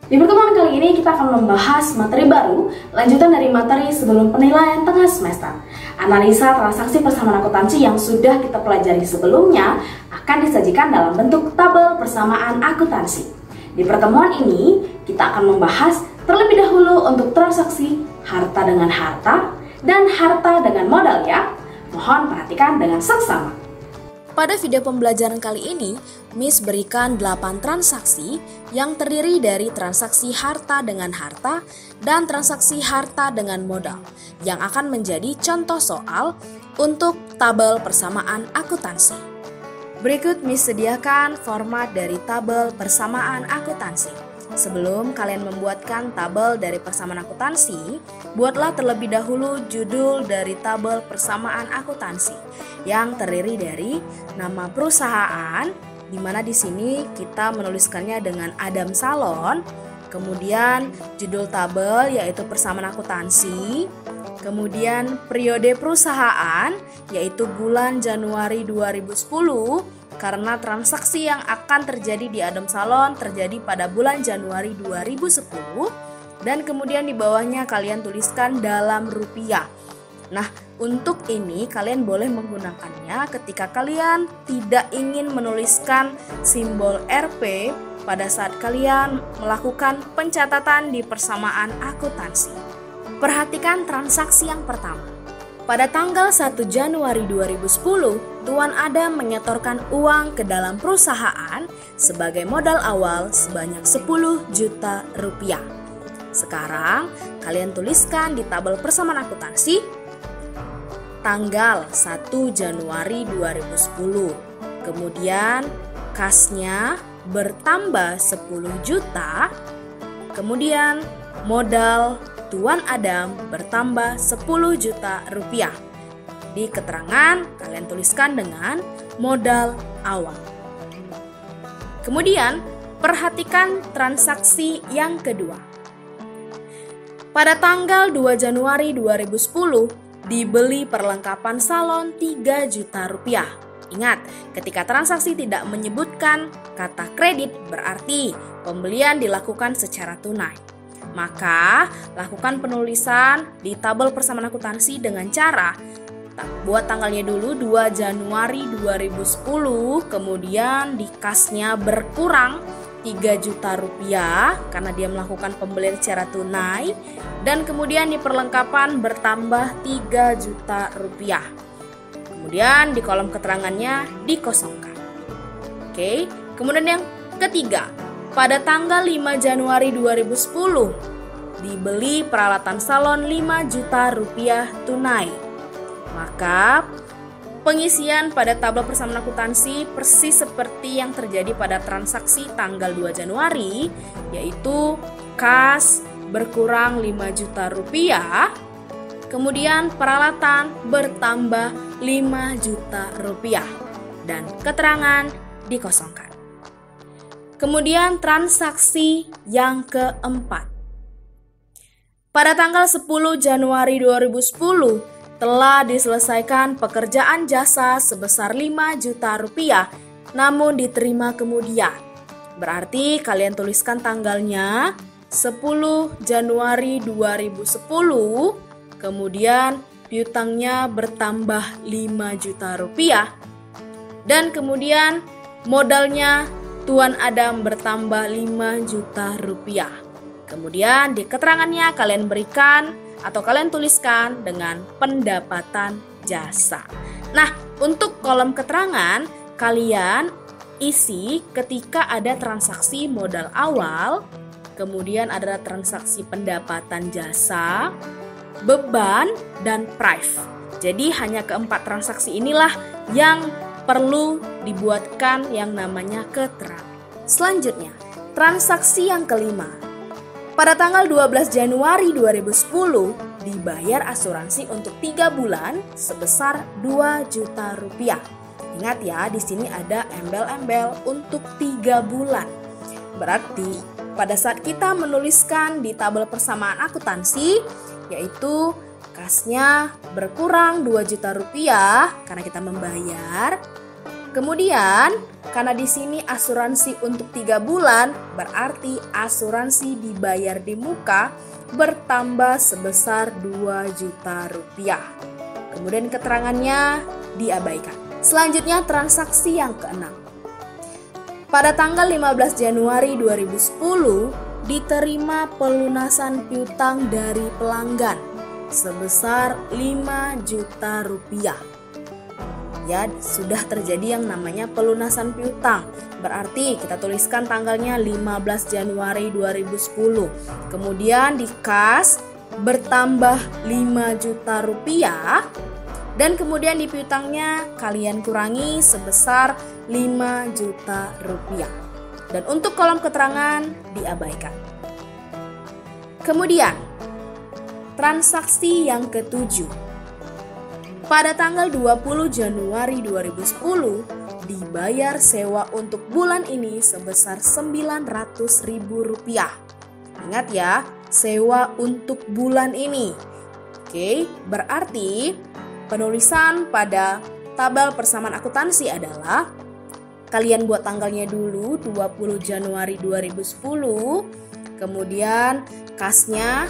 Di pertemuan kali ini kita akan membahas materi baru, lanjutan dari materi sebelum penilaian tengah semester. Analisa transaksi persamaan akuntansi yang sudah kita pelajari sebelumnya akan disajikan dalam bentuk tabel persamaan akuntansi. Di pertemuan ini, kita akan membahas terlebih dahulu untuk transaksi harta dengan harta dan harta dengan modal ya. Mohon perhatikan dengan seksama. Pada video pembelajaran kali ini, Miss berikan 8 transaksi yang terdiri dari transaksi harta dengan harta dan transaksi harta dengan modal yang akan menjadi contoh soal untuk tabel persamaan akuntansi. Berikut Miss sediakan format dari tabel persamaan akuntansi. Sebelum kalian membuatkan tabel dari persamaan akuntansi, buatlah terlebih dahulu judul dari tabel persamaan akuntansi yang terdiri dari nama perusahaan, di mana di sini kita menuliskannya dengan Adam Salon, kemudian judul tabel yaitu persamaan akuntansi, kemudian periode perusahaan yaitu bulan Januari 2010. Karena transaksi yang akan terjadi di Adam Salon terjadi pada bulan Januari 2010 dan kemudian di bawahnya kalian tuliskan dalam rupiah. Nah, untuk ini kalian boleh menggunakannya ketika kalian tidak ingin menuliskan simbol Rp pada saat kalian melakukan pencatatan di persamaan akuntansi. Perhatikan transaksi yang pertama. Pada tanggal 1 Januari 2010, Tuan Adam menyetorkan uang ke dalam perusahaan sebagai modal awal sebanyak 10 juta rupiah. Sekarang, kalian tuliskan di tabel persamaan akuntansi tanggal 1 Januari 2010. Kemudian, kasnya bertambah 10 juta. Kemudian, modal Tuan Adam bertambah 10 juta rupiah. Di keterangan kalian tuliskan dengan modal awal. Kemudian perhatikan transaksi yang kedua. Pada tanggal 2 Januari 2010 dibeli perlengkapan salon 3 juta rupiah. Ingat, ketika transaksi tidak menyebutkan kata kredit berarti pembelian dilakukan secara tunai. Maka, lakukan penulisan di tabel persamaan akuntansi dengan cara buat tanggalnya dulu 2 Januari 2010, kemudian di kasnya berkurang 3 juta rupiah karena dia melakukan pembelian secara tunai, dan kemudian di perlengkapan bertambah 3 juta rupiah. Kemudian di kolom keterangannya dikosongkan. Oke, kemudian yang ketiga. Pada tanggal 5 Januari 2010, dibeli peralatan salon 5 juta rupiah tunai. Maka, pengisian pada tabel persamaan akuntansi persis seperti yang terjadi pada transaksi tanggal 2 Januari, yaitu kas berkurang 5 juta rupiah, kemudian peralatan bertambah 5 juta rupiah, dan keterangan dikosongkan. Kemudian transaksi yang keempat. Pada tanggal 10 Januari 2010 telah diselesaikan pekerjaan jasa sebesar 5 juta rupiah namun diterima kemudian. Berarti kalian tuliskan tanggalnya 10 Januari 2010, kemudian piutangnya bertambah 5 juta rupiah dan kemudian modalnya Tuan Adam bertambah 5 juta rupiah. Kemudian di keterangannya kalian berikan atau kalian tuliskan dengan pendapatan jasa. Nah, untuk kolom keterangan kalian isi ketika ada transaksi modal awal, kemudian ada transaksi pendapatan jasa, beban, dan price. Jadi hanya keempat transaksi inilah yang perlu dibuatkan yang namanya keterangan. Selanjutnya, transaksi yang kelima. Pada tanggal 12 Januari 2010 dibayar asuransi untuk 3 bulan sebesar 2 juta rupiah. Ingat ya, di sini ada embel-embel untuk 3 bulan. Berarti pada saat kita menuliskan di tabel persamaan akuntansi, yaitu kasnya berkurang 2 juta rupiah karena kita membayar, Kemudian, karena di sini asuransi untuk 3 bulan, berarti asuransi dibayar di muka bertambah sebesar 2 juta rupiah. Kemudian keterangannya diabaikan. Selanjutnya transaksi yang keenam. Pada tanggal 15 Januari 2010, diterima pelunasan piutang dari pelanggan sebesar 5 juta rupiah. Ya, sudah terjadi yang namanya pelunasan piutang. Berarti kita tuliskan tanggalnya 15 Januari 2010. Kemudian di kas bertambah 5 juta rupiah. Dan kemudian di piutangnya kalian kurangi sebesar 5 juta rupiah. Dan untuk kolom keterangan diabaikan. Kemudian transaksi yang ketujuh. Pada tanggal 20 Januari 2010, dibayar sewa untuk bulan ini sebesar Rp900.000. Ingat ya, sewa untuk bulan ini. Oke, berarti penulisan pada tabel persamaan akuntansi adalah kalian buat tanggalnya dulu 20 Januari 2010, kemudian kasnya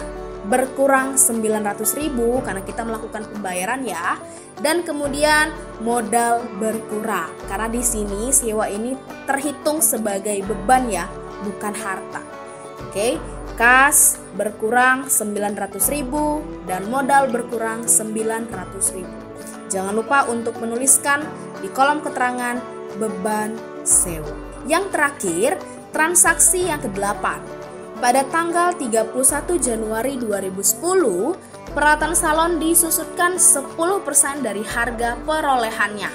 berkurang 900.000 karena kita melakukan pembayaran ya, dan kemudian modal berkurang karena di sini sewa ini terhitung sebagai beban ya, bukan harta. Oke, kas berkurang 900.000 dan modal berkurang 900.000. Jangan lupa untuk menuliskan di kolom keterangan beban sewa. Yang terakhir, transaksi yang ke-8. Pada tanggal 31 Januari 2010, peralatan salon disusutkan 10% dari harga perolehannya.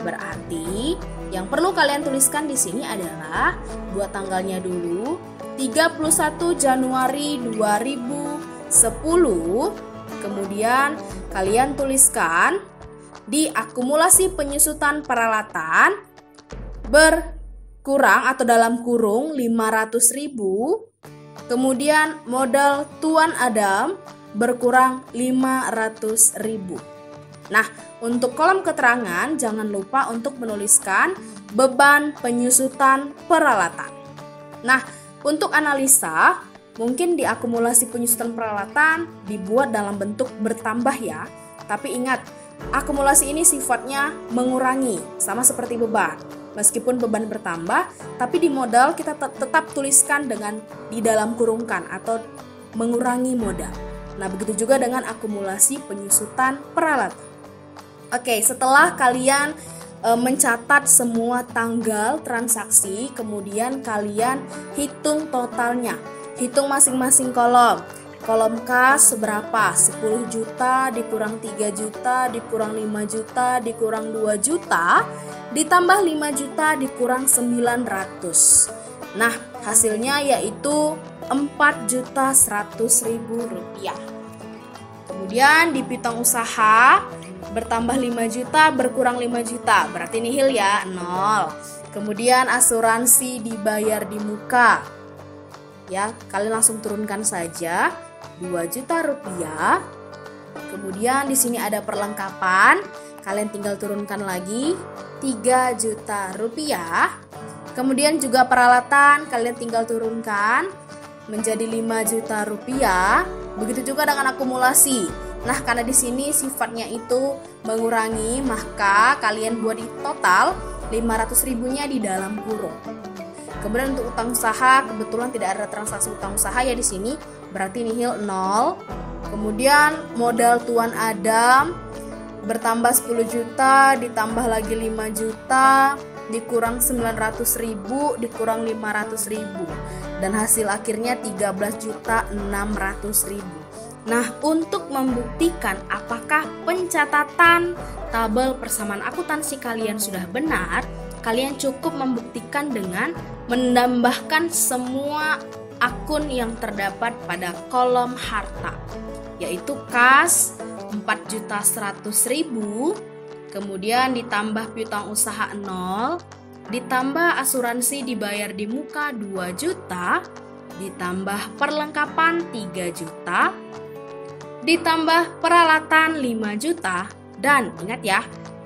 Berarti yang perlu kalian tuliskan di sini adalah buat tanggalnya dulu 31 Januari 2010. Kemudian kalian tuliskan di akumulasi penyusutan peralatan berkurang atau dalam kurung 500.000. Kemudian modal Tuan Adam berkurang 500.000. Nah, untuk kolom keterangan jangan lupa untuk menuliskan beban penyusutan peralatan. Nah, untuk analisa, mungkin di akumulasi penyusutan peralatan dibuat dalam bentuk bertambah ya. Tapi ingat, akumulasi ini sifatnya mengurangi, sama seperti beban. Meskipun beban bertambah, tapi di modal kita tetap tuliskan dengan di dalam kurungkan atau mengurangi modal. Nah, begitu juga dengan akumulasi penyusutan peralatan. Oke, setelah kalian mencatat semua tanggal transaksi, kemudian kalian hitung totalnya. Hitung masing-masing kolom. Kolom kas seberapa? 10 juta dikurang 3 juta dikurang 5 juta dikurang 2 juta ditambah 5 juta dikurang 900. Nah, hasilnya yaitu 4.100.000 rupiah. Kemudian di piutang usaha bertambah 5 juta berkurang 5 juta, berarti nihil ya, 0. Kemudian asuransi dibayar di muka. Ya, kalian langsung turunkan saja 2 juta rupiah. Kemudian di sini ada perlengkapan, kalian tinggal turunkan lagi 3 juta rupiah. Kemudian juga peralatan kalian tinggal turunkan menjadi 5 juta rupiah. Begitu juga dengan akumulasi. Nah, karena di sini sifatnya itu mengurangi, maka kalian buat di total 500.000-nya di dalam kurung. Kemudian untuk utang usaha, kebetulan tidak ada transaksi utang usaha ya di sini, berarti nihil 0. Kemudian modal Tuan Adam bertambah 10 juta, ditambah lagi 5 juta, dikurang 900.000, dikurang 500.000. Dan hasil akhirnya 13.600.000. Nah, untuk membuktikan apakah pencatatan tabel persamaan akuntansi kalian sudah benar, kalian cukup membuktikan dengan menambahkan semua akun yang terdapat pada kolom harta, yaitu kas 4.100.000, kemudian ditambah piutang usaha 0, ditambah asuransi dibayar di muka 2 juta, ditambah perlengkapan 3 juta, ditambah peralatan 5 juta, dan ingat ya,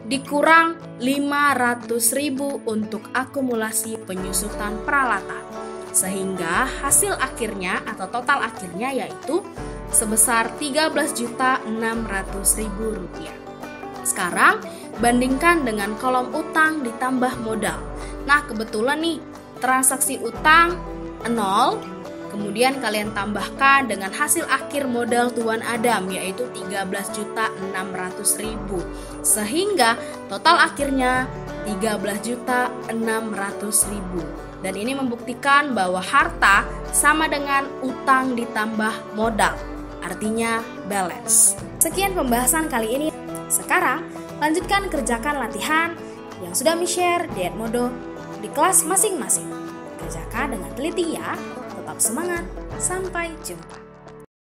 dikurang 500.000 untuk akumulasi penyusutan peralatan. Sehingga hasil akhirnya atau total akhirnya yaitu sebesar Rp13.600.000. Sekarang bandingkan dengan kolom utang ditambah modal. Nah, kebetulan nih transaksi utang 0, kemudian kalian tambahkan dengan hasil akhir modal Tuan Adam yaitu Rp13.600.000. Sehingga total akhirnya Rp13.600.000. Dan ini membuktikan bahwa harta sama dengan utang ditambah modal, artinya balance. Sekian pembahasan kali ini. Sekarang, lanjutkan kerjakan latihan yang sudah mi-share di Edmodo di kelas masing-masing. Kerjakan dengan teliti ya, tetap semangat, sampai jumpa.